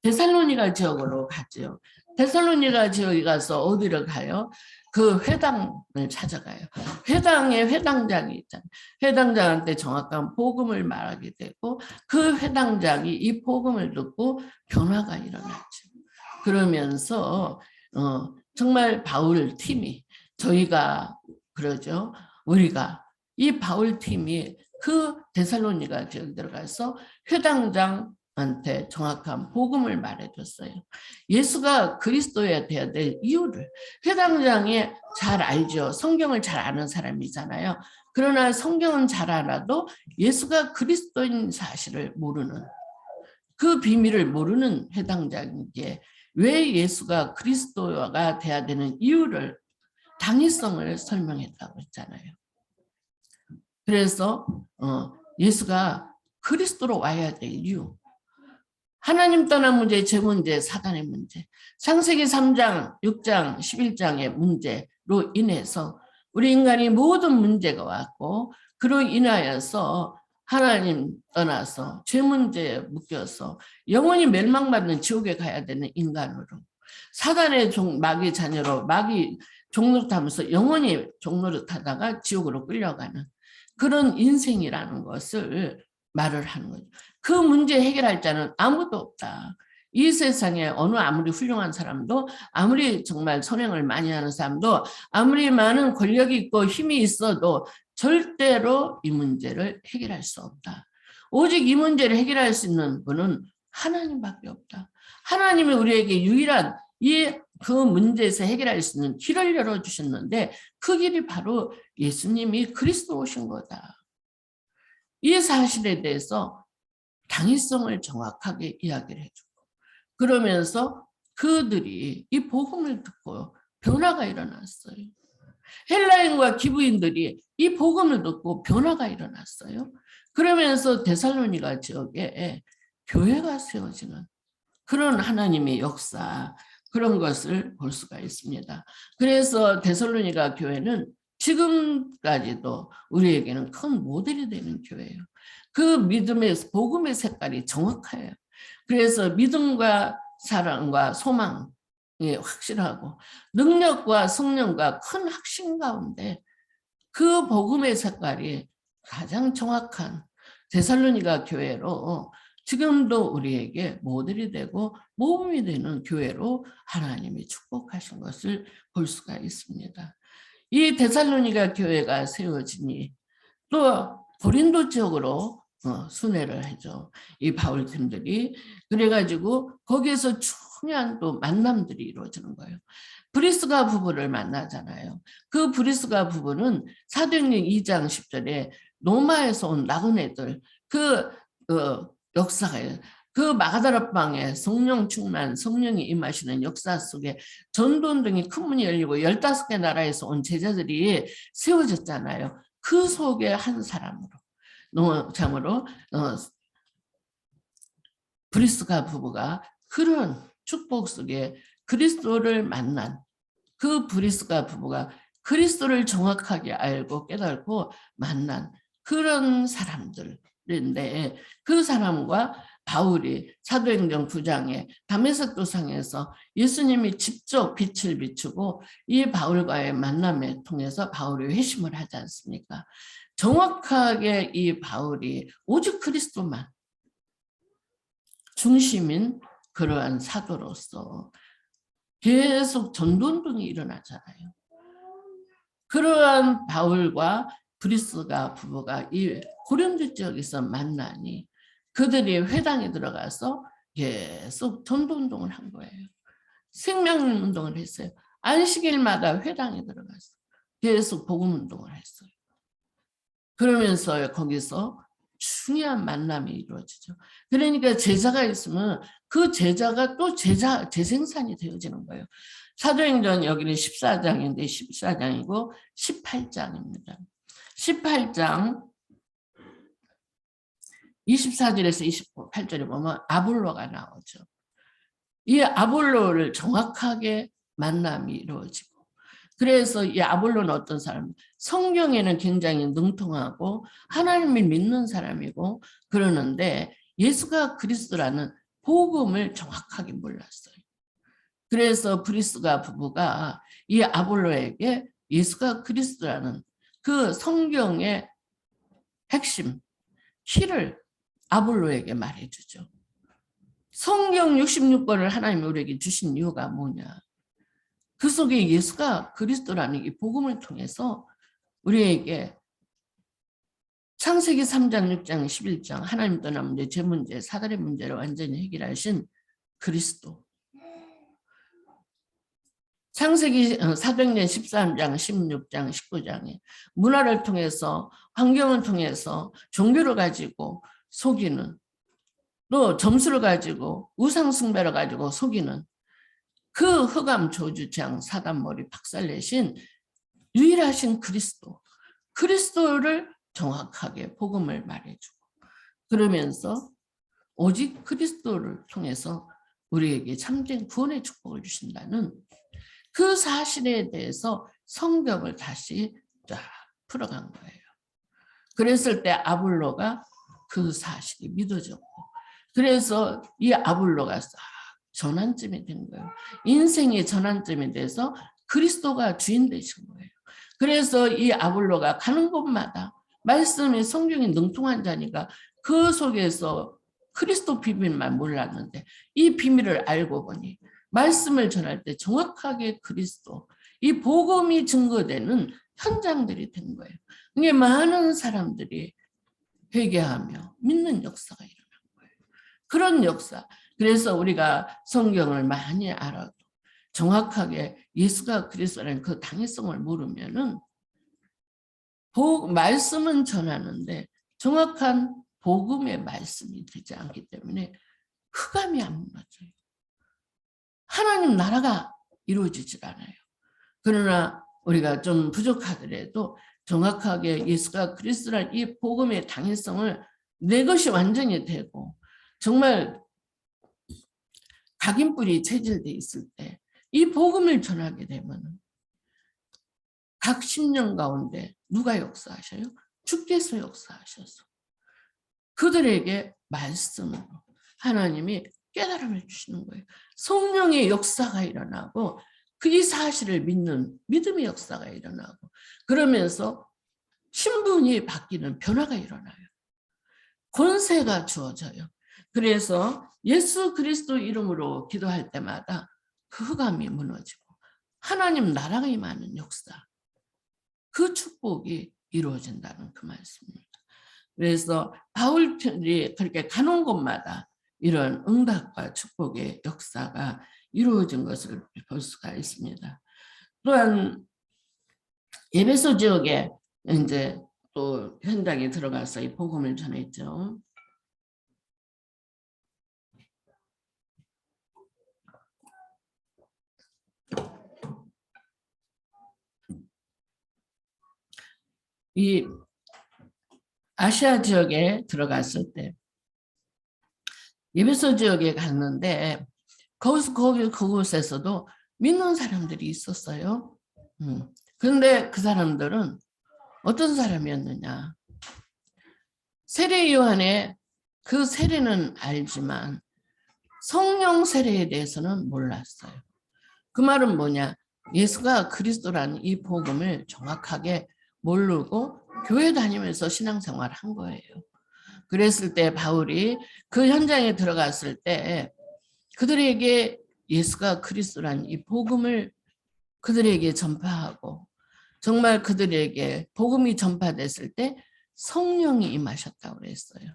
Speaker 2: 데살로니가 지역으로 가죠. 데살로니가 지역에 가서 어디로 가요? 그 회당을 찾아가요. 회당에 회당장이 있잖아요. 회당장한테 정확한 복음을 말하게 되고 그 회당장이 이 복음을 듣고 변화가 일어나죠. 그러면서 정말 바울 팀이 저희가 그러죠. 우리가 이 바울 팀이 그 데살로니가 지역에 들어가서 회당장한테 정확한 복음을 말해줬어요. 예수가 그리스도여야 돼야 될 이유를. 회당장이 잘 알죠. 성경을 잘 아는 사람이잖아요. 그러나 성경은 잘 알아도 예수가 그리스도인 사실을 모르는, 그 비밀을 모르는 회당장에게 왜 예수가 그리스도가 돼야 되는 이유를, 당위성을 설명했다고 했잖아요. 그래서 예수가 그리스도로 와야 될 이유, 하나님 떠난 문제, 제 문제, 사단의 문제, 창세기 3장, 6장, 11장의 문제로 인해서 우리 인간이 모든 문제가 왔고 그로 인하여서 하나님 떠나서 죄 문제에 묶여서 영원히 멸망받는 지옥에 가야 되는 인간으로, 사단의 마귀 자녀로 마귀 종노릇하면서 영원히 종노릇하다가 지옥으로 끌려가는 그런 인생이라는 것을 말을 하는 거죠. 그 문제 해결할 자는 아무도 없다. 이 세상에 어느 아무리 훌륭한 사람도, 아무리 정말 선행을 많이 하는 사람도, 아무리 많은 권력이 있고 힘이 있어도 절대로 이 문제를 해결할 수 없다. 오직 이 문제를 해결할 수 있는 분은 하나님밖에 없다. 하나님이 우리에게 유일한 그 문제에서 해결할 수 있는 길을 열어주셨는데 그 길이 바로 예수님이 그리스도 오신 거다. 이 사실에 대해서 당위성을 정확하게 이야기를 해주고, 그러면서 그들이 이 복음을 듣고 변화가 일어났어요. 헬라인과 기브인들이 이 복음을 듣고 변화가 일어났어요. 그러면서 데살로니가 지역에 교회가 세워지는 그런 하나님의 역사, 그런 것을 볼 수가 있습니다. 그래서 데살로니가 교회는 지금까지도 우리에게는 큰 모델이 되는 교회예요. 그 믿음의 복음의 색깔이 정확해요. 그래서 믿음과 사랑과 소망이 확실하고 능력과 성령과 큰 확신 가운데 그 복음의 색깔이 가장 정확한 데살로니가 교회로 지금도 우리에게 모델이 되고 모범이 되는 교회로 하나님이 축복하신 것을 볼 수가 있습니다. 이 데살로니가 교회가 세워지니 또 고린도 지역으로 순회를 하죠. 이 바울팀들이. 그래가지고 거기에서 중요한 또 만남들이 이루어지는 거예요. 브리스가 부부를 만나잖아요. 그 브리스가 부부는 사도행전 2장 10절에 로마에서 온 나그네들 그 역사가요. 그 마가다라방에 성령 충만, 성령이 임하시는 역사 속에 전도원 등이 큰 문이 열리고 15개 나라에서 온 제자들이 세워졌잖아요. 그 속에 한 사람으로, 참으로 브리스가 부부가 그런 축복 속에 그리스도를 만난 그 브리스가 부부가 그리스도를 정확하게 알고 깨닫고 만난 그런 사람들인데 그 사람과 바울이 사도행전 9장에 다메섹 도상에서 예수님이 직접 빛을 비추고 이 바울과의 만남에 통해서 바울이 회심을 하지 않습니까? 정확하게 이 바울이 오직 그리스도만 중심인 그러한 사도로서 계속 전도운동이 일어나잖아요. 그러한 바울과 브리스가 부부가 이 고린도 지역에서 만나니 그들이 회당에 들어가서 계속 전도운동을 한 거예요. 생명운동을 했어요. 안식일마다 회당에 들어가서 계속 복음운동을 했어요. 그러면서 거기서 중요한 만남이 이루어지죠. 그러니까 제자가 있으면 그 제자가 또 재생산이 되어지는 거예요. 사도행전 여기는 14장인데 14장이고 18장입니다. 18장 24절에서 28절에 보면 아볼로가 나오죠. 이 아볼로를 정확하게 만남이 이루어지고, 그래서 이 아볼로는 어떤 사람? 성경에는 굉장히 능통하고 하나님을 믿는 사람이고 그러는데 예수가 그리스도라는 복음을 정확하게 몰랐어요. 그래서 브리스가 부부가 이 아볼로에게 예수가 그리스도라는 그 성경의 핵심, 키를 아볼로에게 말해주죠. 성경 66권을 하나님이 우리에게 주신 이유가 뭐냐? 그 속에 예수가 그리스도라는 이 복음을 통해서 우리에게 창세기 3장, 6장, 11장 하나님 떠난 문제, 제 문제, 사달의 문제를 완전히 해결하신 그리스도. 창세기 사도행전 13장, 16장, 19장에 문화를 통해서 환경을 통해서 종교를 가지고 속이는, 또 점수를 가지고 우상 숭배를 가지고 속이는 그 흑암 조주장 사단머리 박살내신 유일하신 그리스도, 그리스도를 정확하게 복음을 말해주고 그러면서 오직 그리스도를 통해서 우리에게 참된 구원의 축복을 주신다는 그 사실에 대해서 성경을 다시 쫙 풀어간 거예요. 그랬을 때 아볼로가 그 사실이 믿어졌고, 그래서 이 아볼로가 전환점이 된 거예요. 인생의 전환점이 돼서 그리스도가 주인 되신 거예요. 그래서 이 아볼로가 가는 곳마다 말씀이 성경이 능통한 자니까 그 속에서 그리스도 비밀만 몰랐는데 이 비밀을 알고 보니 말씀을 전할 때 정확하게 그리스도, 이 복음이 증거되는 현장들이 된 거예요. 이게 많은 사람들이 회개하며 믿는 역사가 일어난 거예요. 그런 역사. 그래서 우리가 성경을 많이 알아도 정확하게 예수가 그리스도라는 그 당위성을 모르면은 말씀은 전하는데 정확한 복음의 말씀이 되지 않기 때문에 흑암이 안 무너져요. 하나님 나라가 이루어지질 않아요. 그러나 우리가 좀 부족하더라도 정확하게 예수가 그리스도라는 이 복음의 당위성을 내 것이 완전히 되고 정말 각인뿔이 체질돼 있을 때 이 복음을 전하게 되면 각 10년 가운데 누가 역사하셔요? 주께서 역사하셔서 그들에게 말씀으로 하나님이 깨달음을 주시는 거예요. 성령의 역사가 일어나고 그 사실을 믿는 믿음의 역사가 일어나고 그러면서 신분이 바뀌는 변화가 일어나요. 권세가 주어져요. 그래서 예수 그리스도 이름으로 기도할 때마다 그 흑암이 무너지고 하나님 나라가 임하는 역사, 그 축복이 이루어진다는 그 말씀입니다. 그래서 바울이 그렇게 가는 곳마다 이런 응답과 축복의 역사가 이루어진 것을 볼 수가 있습니다. 또한 에베소 지역에 이제 또 현장에 들어가서 이 복음을 전했죠. 이 아시아 지역에 들어갔을 때 에베소 지역에 갔는데 그곳에서도 믿는 사람들이 있었어요. 그런데 그 사람들은 어떤 사람이었느냐? 세례 요한의 그 세례는 알지만 성령 세례에 대해서는 몰랐어요. 그 말은 뭐냐? 예수가 그리스도라는 이 복음을 정확하게 모르고 교회 다니면서 신앙생활을 한 거예요. 그랬을 때 바울이 그 현장에 들어갔을 때 그들에게 예수가 그리스도라는 이 복음을 그들에게 전파하고 정말 그들에게 복음이 전파됐을 때 성령이 임하셨다고 그랬어요.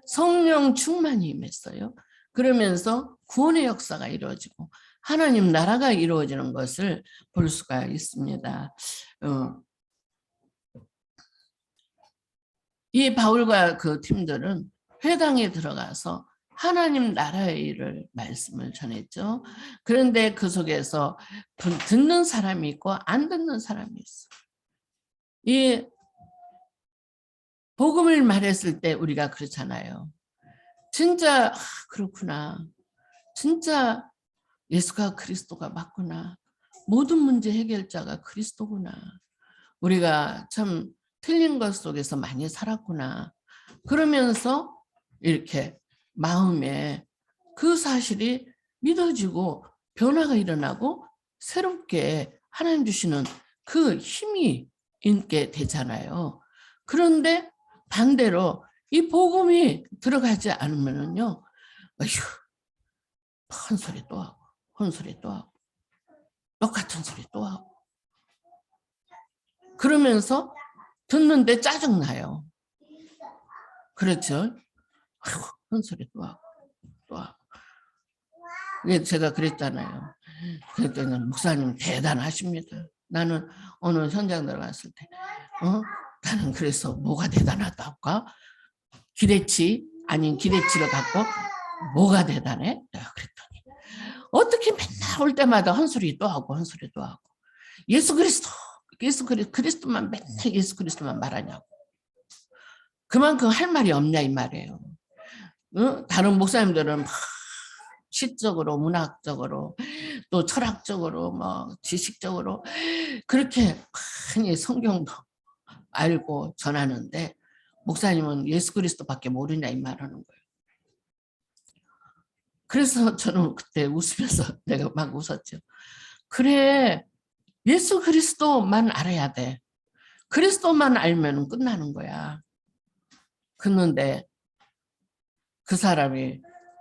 Speaker 2: 성령 충만이 임했어요. 그러면서 구원의 역사가 이루어지고 하나님 나라가 이루어지는 것을 볼 수가 있습니다. 이 바울과 그 팀들은 회당에 들어가서 하나님 나라의 일을 말씀을 전했죠. 그런데 그 속에서 듣는 사람이 있고 안 듣는 사람이 있어. 이 복음을 말했을 때 우리가 그렇잖아요. 진짜 그렇구나. 진짜 예수가 그리스도가 맞구나. 모든 문제 해결자가 그리스도구나. 우리가 참 틀린 것 속에서 많이 살았구나. 그러면서 이렇게 마음에 그 사실이 믿어지고 변화가 일어나고 새롭게 하나님 주시는 그 힘이 있게 되잖아요. 그런데 반대로 이 복음이 들어가지 않으면요, 어휴, 헛소리 또 하고, 헛소리 또 하고, 똑같은 소리 또 하고. 그러면서 듣는데 짜증나요. 그렇죠? 아이고, 헛소리 또 하고, 또 하고. 제가 그랬잖아요. 그랬더니 목사님 대단하십니다. 나는 어느 현장 들어갔을 때, 나는 그래서 뭐가 대단하다 할까? 기대치 아닌 기대치를 갖고 뭐가 대단해? 내가 그랬더니 어떻게 맨날 올 때마다 헛소리 또 하고 헛소리 또 하고 예수 그리스도 그리스도만 맨날 예수 그리스도만 말하냐고. 그만큼 할 말이 없냐 이 말이에요. 다른 목사님들은 시적으로 문학적으로 또 철학적으로 뭐 지식적으로 그렇게 많이 성경도 알고 전하는데 목사님은 예수 그리스도밖에 모르냐 이 말하는 거예요. 그래서 저는 그때 웃으면서 내가 막 웃었죠. 그래, 예수 그리스도만 알아야 돼. 그리스도만 알면 끝나는 거야. 그런데 그 사람이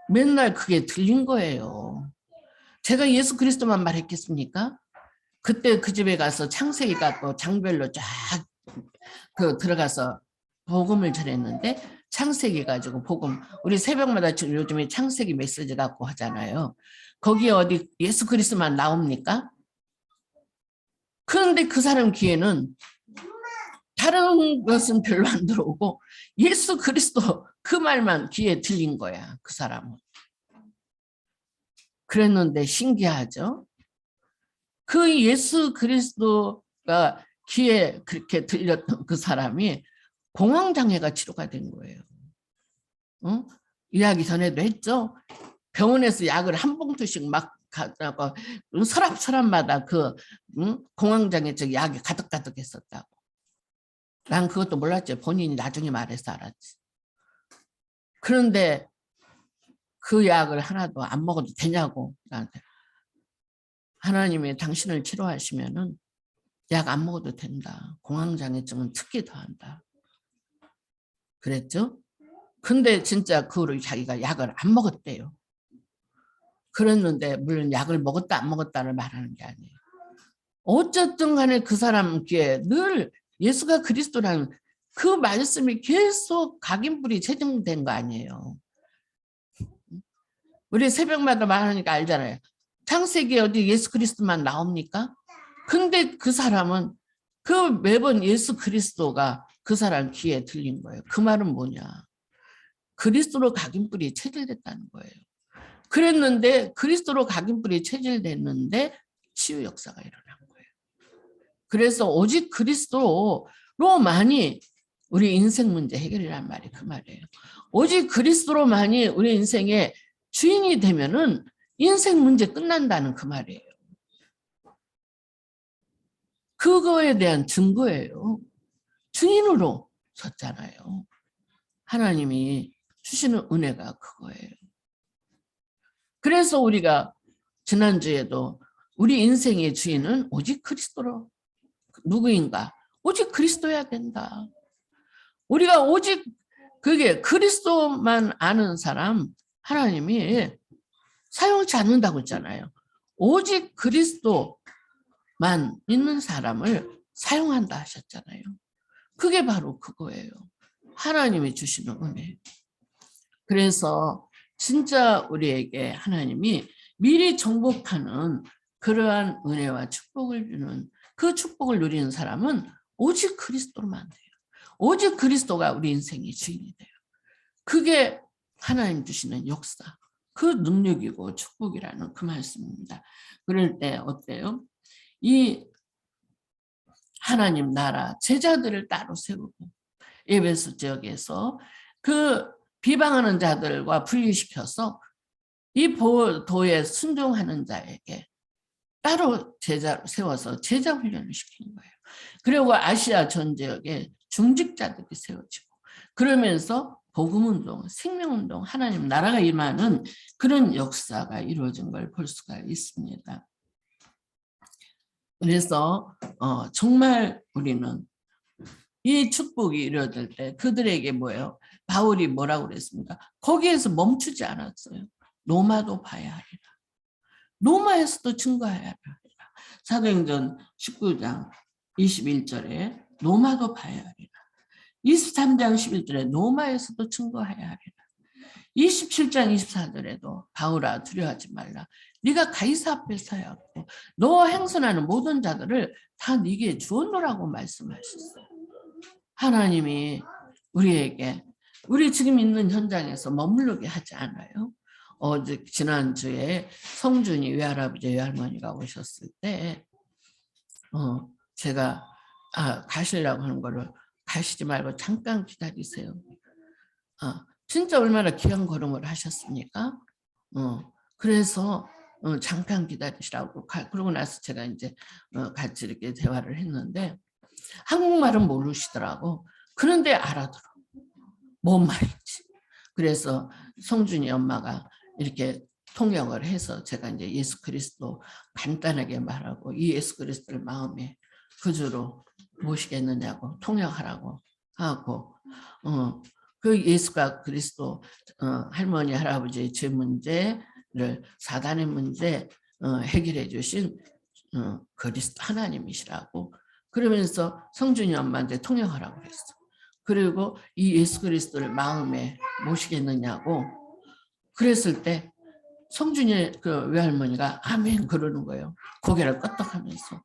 Speaker 2: 맨날 그게 들린 거예요. 제가 예수 그리스도만 말했겠습니까? 그때 그 집에 가서 창세기가 또 장별로 쫙 들어가서 복음을 전했는데 창세기 가지고 복음 우리 새벽마다 요즘에 창세기 메시지 갖고 하잖아요. 거기에 어디 예수 그리스도만 나옵니까? 그런데 그 사람 귀에는 다른 것은 별로 안 들어오고 예수 그리스도 그 말만 귀에 들린 거야. 그 사람은. 그랬는데 신기하죠? 그 예수 그리스도가 귀에 그렇게 들렸던 그 사람이 공황장애가 치료가 된 거예요. 이야기 전에도 했죠. 병원에서 약을 한 봉투씩 막 가다가 서랍마다 그 공황장애 쪽 약이 가득가득 했었다고. 난 그것도 몰랐죠. 본인이 나중에 말해서 알았지. 그런데 그 약을 하나도 안 먹어도 되냐고 나한테. 하나님이 당신을 치료하시면은 약 안 먹어도 된다. 공황장애증은 특히 더한다. 그랬죠? 근데 진짜 그 후로 자기가 약을 안 먹었대요. 그랬는데 물론 약을 먹었다 안 먹었다를 말하는 게 아니에요. 어쨌든 간에 그 사람 귀에 늘 예수가 그리스도라는 그 말씀이 계속 각인불이 체증된 거 아니에요. 우리 새벽마다 말하니까 알잖아요. 창세기에 어디 예수 그리스도만 나옵니까? 근데 그 사람은 그 매번 예수 그리스도가 그 사람 귀에 들린 거예요. 그 말은 뭐냐? 그리스도로 각인불이 체질됐다는 거예요. 그랬는데 그리스도로 각인불이 체질됐는데 치유 역사가 일어난 거예요. 그래서 오직 그리스도로만이 우리 인생 문제 해결이란 말이 그 말이에요. 오직 그리스도로만이 우리 인생의 주인이 되면은 인생 문제 끝난다는 그 말이에요. 그거에 대한 증거예요. 증인으로 섰잖아요. 하나님이 주시는 은혜가 그거예요. 그래서 우리가 지난주에도 우리 인생의 주인은 오직 그리스도로 누구인가? 오직 그리스도여야 된다. 우리가 오직 그게 그리스도만 아는 사람 하나님이 사용치 않는다고 했잖아요. 오직 그리스도만 있는 사람을 사용한다 하셨잖아요. 그게 바로 그거예요. 하나님이 주시는 은혜. 그래서 진짜 우리에게 하나님이 미리 정복하는 그러한 은혜와 축복을 주는 그 축복을 누리는 사람은 오직 그리스도로만 돼요. 오직 그리스도가 우리 인생의 주인이 돼요. 그게 하나님 주시는 역사, 그 능력이고 축복이라는 그 말씀입니다. 그럴 때 어때요? 이 하나님 나라 제자들을 따로 세우고 에베소 지역에서 그 비방하는 자들과 분리시켜서 이 도에 순종하는 자에게 따로 제자로 세워서 제자 훈련을 시키는 거예요. 그리고 아시아 전 지역에 중직자들이 세워지고 그러면서 복음운동, 생명운동, 하나님 나라가 임하는 그런 역사가 이루어진 걸 볼 수가 있습니다. 그래서 정말 우리는 이 축복이 이루어질 때 그들에게 뭐예요? 바울이 뭐라고 그랬습니까? 거기에서 멈추지 않았어요. 로마도 봐야 하리라. 로마에서도 증거해야 하리라. 사도행전 19장 21절에 로마도 봐야 하리라. 23장 11절에 로마에서도 증거해야 하리라. 27장 24절에도 바울아 두려워하지 말라. 네가 가이사 앞에 서야 하고 너 행선하는 모든 자들을 다 네게 주었노라고 말씀하셨어요. 하나님이 우리에게 우리 지금 있는 현장에서 머무르게 하지 않아요. 어제 지난주에 성준이 외할아버지 외할머니가 오셨을 때 제가 가시려고 하는 거를 가시지 말고 잠깐 기다리세요. 진짜 얼마나 귀한 걸음을 하셨습니까? 그래서 잠깐 기다리시라고 그러고 나서 제가 이제 같이 이렇게 대화를 했는데 한국말은 모르시더라고. 그런데 알아들어. 뭔 말인지. 그래서 성준이 엄마가 이렇게 통역을 해서 제가 이제 예수 그리스도 간단하게 말하고 이 예수 그리스도를 마음에 그주로 모시겠느냐고 통역하라고 하고 그 예수가 그리스도 할머니 할아버지의 죄 문제를 사단의 문제 해결해 주신 그리스도 하나님이시라고 그러면서 성준이 엄마한테 통역하라고 그랬어. 그리고 이 예수 그리스도를 마음에 모시겠느냐고 그랬을 때 성준이 그 외할머니가 아멘 그러는 거예요. 고개를 끄덕하면서.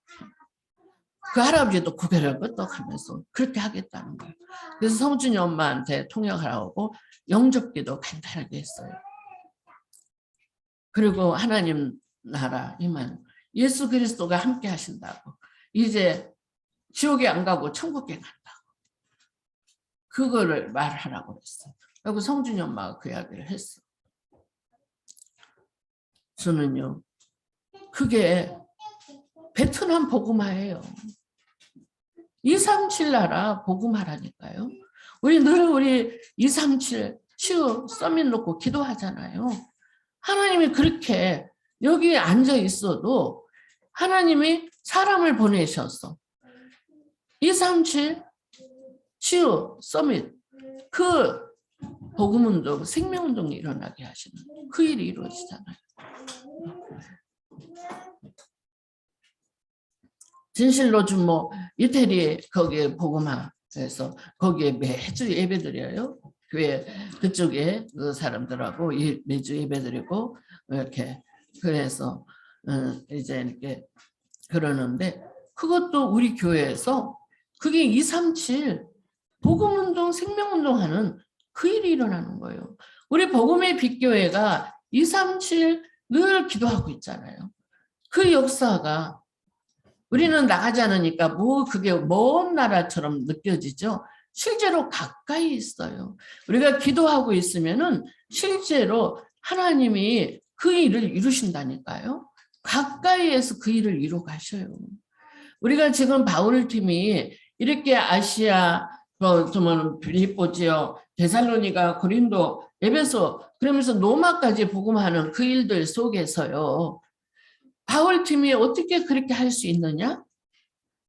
Speaker 2: 그 할아버지도 고개를 끄덕하면서 그렇게 하겠다는 거예요. 그래서 성준이 엄마한테 통역하라고 영접기도 간단하게 했어요. 그리고 하나님 나라 이만 예수 그리스도가 함께 하신다고 이제 지옥에 안 가고 천국에 간다고 그거를 말하라고 했어요. 그리고 성준이 엄마가 그 이야기를 했어. 저는요 그게 베트남 복음화예요. 237 나라 복음화라니까요. 우리 늘 우리 237 치유 서밋 놓고 기도하잖아요. 하나님이 그렇게 여기 앉아 있어도 하나님이 사람을 보내셔서 237 치유 서밋 그 복음운동 생명운동이 일어나게 하시는 그 일이 이루어지잖아요. 진실로 주모 이태리 거기에 복음화해서 거기에 매주 예배드려요. 교회 그쪽에 그 사람들하고 매주 예배드리고 이렇게 그래서 이제 이렇게 그러는데 그것도 우리 교회에서 그게 237 복음운동 생명운동하는 그 일이 일어나는 거예요. 우리 복음의 빛교회가 237 늘 기도하고 있잖아요. 그 역사가 우리는 나가지 않으니까 뭐 그게 먼 나라처럼 느껴지죠. 실제로 가까이 있어요. 우리가 기도하고 있으면은 실제로 하나님이 그 일을 이루신다니까요. 가까이에서 그 일을 이루어 가셔요. 우리가 지금 바울 팀이 이렇게 아시아, 필리포 지역, 데살로니가, 고린도, 에베소, 그러면서 로마까지 복음하는 그 일들 속에서요. 바울팀이 어떻게 그렇게 할 수 있느냐?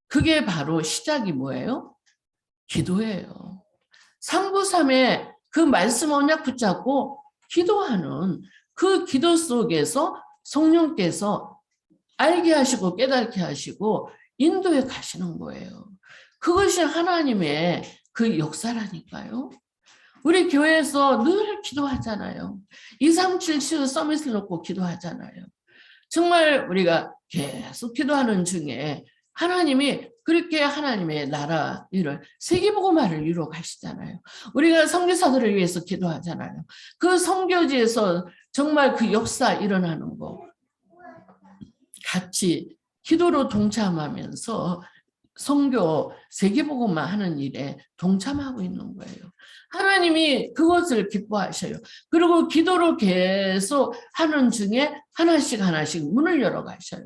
Speaker 2: 그게 바로 시작이 뭐예요? 기도예요. 393에 그 말씀 언약 붙잡고 기도하는 그 기도 속에서 성령께서 알게 하시고 깨닫게 하시고 인도에 가시는 거예요. 그것이 하나님의 그 역사라니까요. 우리 교회에서 늘 기도하잖아요. 237 치유 서밋을 놓고 기도하잖아요. 정말 우리가 계속 기도하는 중에 하나님이 그렇게 하나님의 나라 일을 세계복음화를 이루어 가시잖아요. 우리가 선교사들을 위해서 기도하잖아요. 그 선교지에서 정말 그 역사 일어나는 거 같이 기도로 동참하면서 선교 세계복음화 하는 일에 동참하고 있는 거예요. 하나님이 그것을 기뻐하셔요. 그리고 기도로 계속 하는 중에 하나씩 하나씩 문을 열어 가셔요.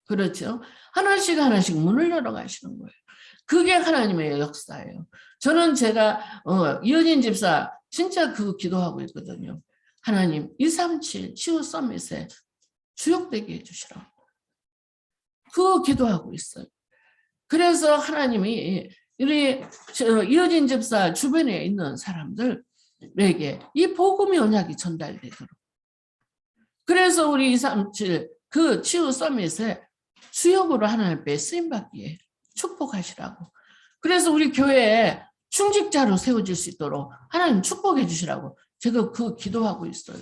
Speaker 2: 그렇죠? 하나씩 하나씩 문을 열어 가시는 거예요. 그게 하나님의 역사예요. 저는 제가 이현인 집사 진짜 그 기도하고 있거든요. 하나님 237 치유 서밋에 주역되게 해주시라고. 그 기도하고 있어요. 그래서 하나님이 우리 이어진 집사 주변에 있는 사람들에게 이 복음의 언약이 전달되도록. 그래서 우리 237 그 치유 서밋에 수역으로 하나님께 쓰임받기에 축복하시라고. 그래서 우리 교회에 중직자로 세워질 수 있도록 하나님 축복해 주시라고 제가 그 기도하고 있어요.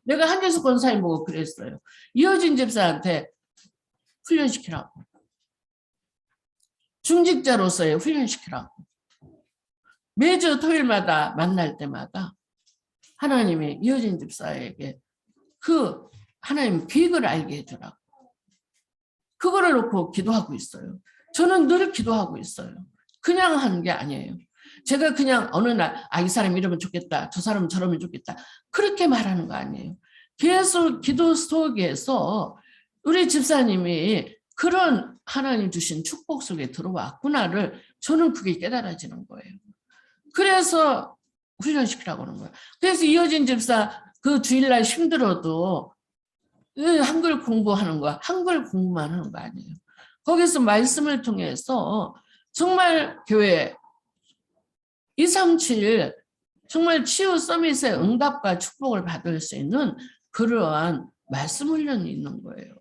Speaker 2: 내가 한재수 권사님 보고 그랬어요. 이어진 집사한테 훈련시키라고. 중직자로서의 훈련시키라고. 매주 토요일마다 만날 때마다 하나님의 이어진 집사에게 그 하나님 계획을 알게 해주라고. 그거를 놓고 기도하고 있어요. 저는 늘 기도하고 있어요. 그냥 하는 게 아니에요. 제가 그냥 어느 날 이 사람 이러면 좋겠다. 저 사람은 저러면 좋겠다. 그렇게 말하는 거 아니에요. 계속 기도 속에서 우리 집사님이 그런 하나님 주신 축복 속에 들어왔구나를 저는 그게 깨달아지는 거예요. 그래서 훈련시키라고 하는 거예요. 그래서 이어진 집사 그 주일날 힘들어도 한글 공부하는 거, 한글 공부만 하는 거 아니에요. 거기서 말씀을 통해서 정말 교회 237 정말 치유 서밋의 응답과 축복을 받을 수 있는 그러한 말씀 훈련이 있는 거예요.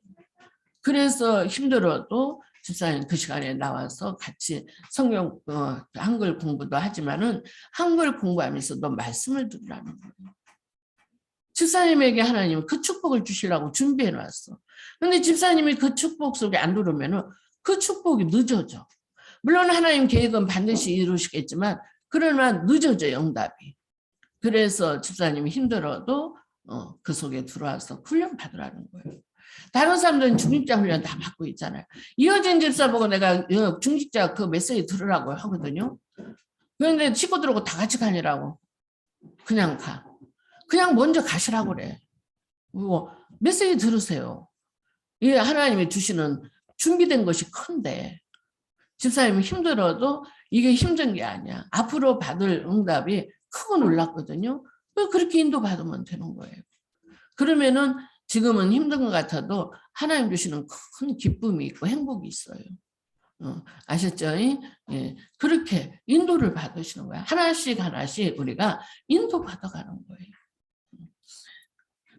Speaker 2: 그래서 힘들어도 집사님 그 시간에 나와서 같이 성경 한글 공부도 하지만은 한글 공부하면서도 말씀을 들으라는 거예요. 집사님에게 하나님은 그 축복을 주시려고 준비해 놨어. 근데 집사님이 그 축복 속에 안 들어오면은 그 축복이 늦어져. 물론 하나님 계획은 반드시 이루시겠지만 그러나 늦어져요, 응답이. 그래서 집사님이 힘들어도 그 속에 들어와서 훈련 받으라는 거예요. 다른 사람들은 중직자 훈련 다 받고 있잖아요. 이어진 집사 보고 내가 중직자 그 메시지 들으라고 하거든요. 그런데 친구들 오고 다 같이 가니라고. 그냥 가. 그냥 먼저 가시라고 그래. 메시지 들으세요. 이 하나님이 주시는 준비된 것이 큰데 집사님이 힘들어도 이게 힘든 게 아니야. 앞으로 받을 응답이 크고 놀랐거든요. 그렇게 인도받으면 되는 거예요. 그러면은 지금은 힘든 것 같아도 하나님 주시는 큰 기쁨이 있고 행복이 있어요. 아셨죠? 예, 그렇게 인도를 받으시는 거야. 하나씩 하나씩 우리가 인도 받아가는 거예요.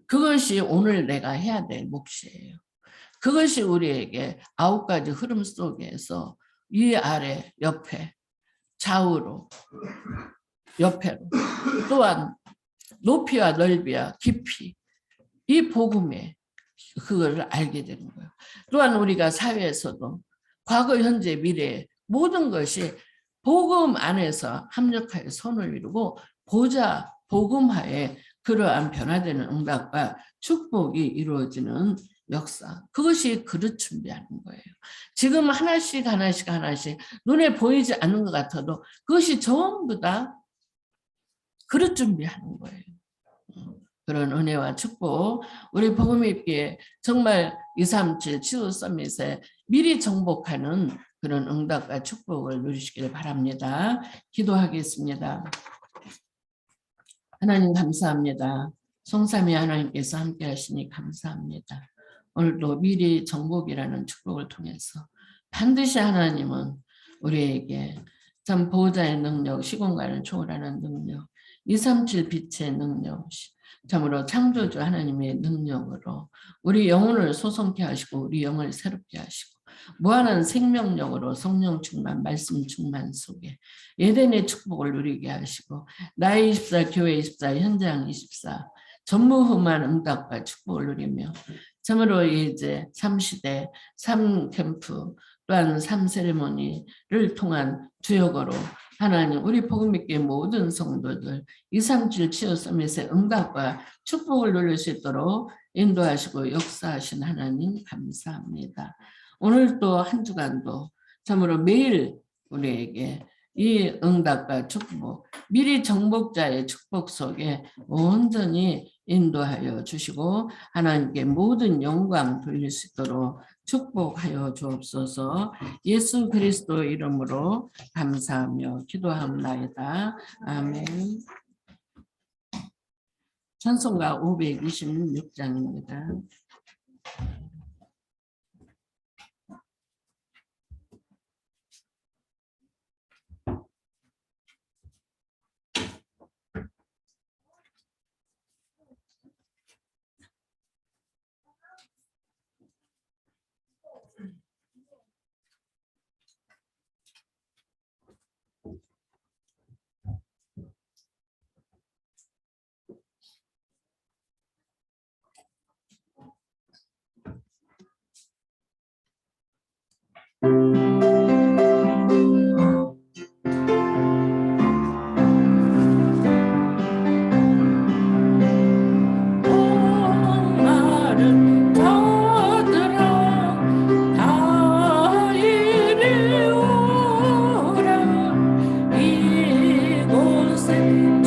Speaker 2: 그것이 오늘 내가 해야 될 몫이에요. 그것이 우리에게 9가지 흐름 속에서 위 아래 옆에 좌우로 옆에로 또한 높이와 넓이와 깊이 이 복음에 그걸 알게 되는 거예요. 또한 우리가 사회에서도 과거, 현재, 미래 모든 것이 복음 안에서 합력하여 선을 이루고 보좌 복음하에 그러한 변화되는 응답과 축복이 이루어지는 역사. 그것이 그릇 준비하는 거예요. 지금 하나씩 하나씩 하나씩 눈에 보이지 않는 것 같아도 그것이 전부 다 그릇 준비하는 거예요. 그런 은혜와 축복 우리 복음 있게 정말 237 치유 서밋에 미리 정복하는 그런 응답과 축복을 누리시길 바랍니다. 기도하겠습니다. 하나님 감사합니다. 성삼위 하나님께서 함께 하시니 감사합니다. 오늘도 미리 정복이라는 축복을 통해서 반드시 하나님은 우리에게 참 보호자의 능력, 시공간을 초월하는 능력, 237 빛의 능력, 참으로 창조주 하나님의 능력으로 우리 영혼을 소성케 하시고 우리 영을 새롭게 하시고 무한한 생명력으로 성령 충만, 말씀 충만 속에 에덴의 축복을 누리게 하시고 나의 24, 교회 24, 현장 24 전무후무한 응답과 축복을 누리며 참으로 이제 3시대, 3캠프 또한 3세레모니를 통한 주역으로 하나님 우리 복음있게 모든 성도들 237 치유 서밋의 응답과 축복을 누릴 수 있도록 인도하시고 역사하신 하나님 감사합니다. 오늘도 한 주간도 참으로 매일 우리에게 이 응답과 축복, 미리 정복자의 축복 속에 온전히 인도하여 주시고 하나님께 모든 영광 돌릴 수 있도록 축복하여 주옵소서. 예수 그리스도 이름으로 감사하며 기도합나이다. 아멘. 찬송가 526장입니다. 이곳에